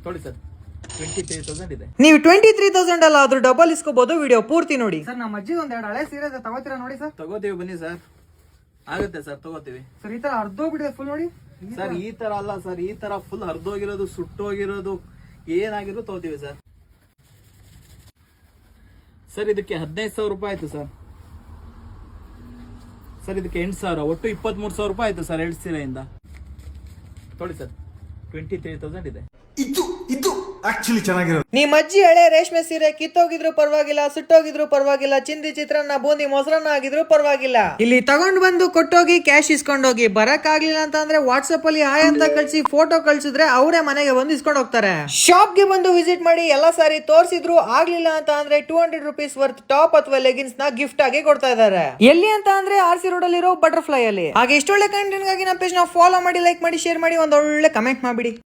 ನೋಡಿ ಸರ್ 23,000 ಇದೆ. ನೀವು 23,000 ಅಲ್ಲ ಆದ್ರೂ ಡಬಲ್ ಇಸ್ಕೋಬಹುದು. ವಿಡಿಯೋ ಪೂರ್ತಿ ನೋಡಿ. ಸರ್ ನಮ್ಮ ಅಜ್ಜಿ ಒಂದ್ 2 ಹಳೆ ಸೀರೆ ಇದೆ, ತಗೋತೀರಾ ನೋಡಿ ಸರ್? ತಗೋತೀವಿ ಬನ್ನಿ ಸರ್, ಆಗುತ್ತೆ ಸರ್, ತಗೋತೀವಿ ಸರ್. ಈ ತರ ಅರ್ಧೋಗ್ಬಿಟ್ಟಿದೆ ಫುಲ್ ನೋಡಿ ಸರ್. ಈ ತರ ಅಲ್ಲ ಸರ್, ಈ ತರ ಫುಲ್ ಹರಿದೋಗಿರೋದು, ಸುಟ್ಟೋಗಿರೋದು, ಏನಾಗಿರೋ ತಗೋತೀವಿ ಸರ್. ಸರ್ ಇದಕ್ಕೆ 15,000 ರೂಪಾಯಿ ಆಯ್ತು ಸರ್. ಸರ್ ಇದಕ್ಕೆ 8,000, ಒಟ್ಟು 23,000 ರೂಪಾಯಿ ಆಯ್ತು ಸರ್ 2 ಸೀರೆಯಿಂದ. ನೋಡಿ ಸರ್ 23,000 ಇದೆ. ಇದು ಆಕ್ಚುಲಿ ಚೆನ್ನಾಗಿರೋದು. ನಿಮ್ಮ ಅಜ್ಜಿ ಹಳೆ ರೇಷ್ಮೆ ಸೀರೆ ಕಿತ್ತೋಗಿದ್ರು ಪರವಾಗಿಲ್ಲ, ಸುಟ್ಟೋಗಿದ್ರು ಪರವಾಗಿಲ್ಲ, ಚಿಂದಿ ಚಿತ್ರಾನ್ನ, ಬೂಂದಿ ಮೊಸರನ್ನ ಆಗಿದ್ರು ಪರವಾಗಿಲ್ಲ, ಇಲ್ಲಿ ತಗೊಂಡ್ ಬಂದು ಕೊಟ್ಟೋಗಿ ಕ್ಯಾಶ್ ಇಸ್ಕೊಂಡೋಗಿ. ಬರಕ್ ಆಗ್ಲಿಲ್ಲ ಅಂತ ಅಂದ್ರೆ ವಾಟ್ಸ್ಆಪ್ ಅಲ್ಲಿ ಹಾಯ್ ಅಂತ ಕಳ್ಸಿ ಫೋಟೋ ಕಳ್ಸಿದ್ರೆ ಅವರೇ ಮನೆಗೆ ಬಂದು ಇಸ್ಕೊಂಡು ಹೋಗ್ತಾರೆ. ಶಾಪ್ ಗೆ ಬಂದು ವಿಸಿಟ್ ಮಾಡಿ ಎಲ್ಲಾ ಸಾರಿ ತೋರಿಸಿದ್ರು ಆಗ್ಲಿಲ್ಲ ಅಂತ ಅಂದ್ರೆ 200 ರೂಪೀಸ್ ವರ್ತ್ ಟಾಪ್ ಅಥವಾ ಲೆಗಿನ್ಸ್ ನ ಗಿಫ್ಟ್ ಆಗಿ ಕೊಡ್ತಾ ಇದ್ದಾರೆ. ಎಲ್ಲಿ ಅಂತ ಅಂದ್ರೆ RC ರೋಡ್ ಅಲ್ಲಿರೋ ಬಟರ್ಫ್ಲೈ ಅಲ್ಲಿ. ಹಾಗೆ ಇಷ್ಟೊಳ್ಳೆ ಕಂಟೆಂಟ್ ಗಾಗಿ ನಮ್ಮ ಪೇಜ್ ನ ಫಾಲೋ ಮಾಡಿ, ಲೈಕ್ ಮಾಡಿ, ಶೇರ್ ಮಾಡಿ, ಒಂದೊಳ್ಳೆ ಕಮೆಂಟ್ ಮಾಡ್ಬಿಡಿ.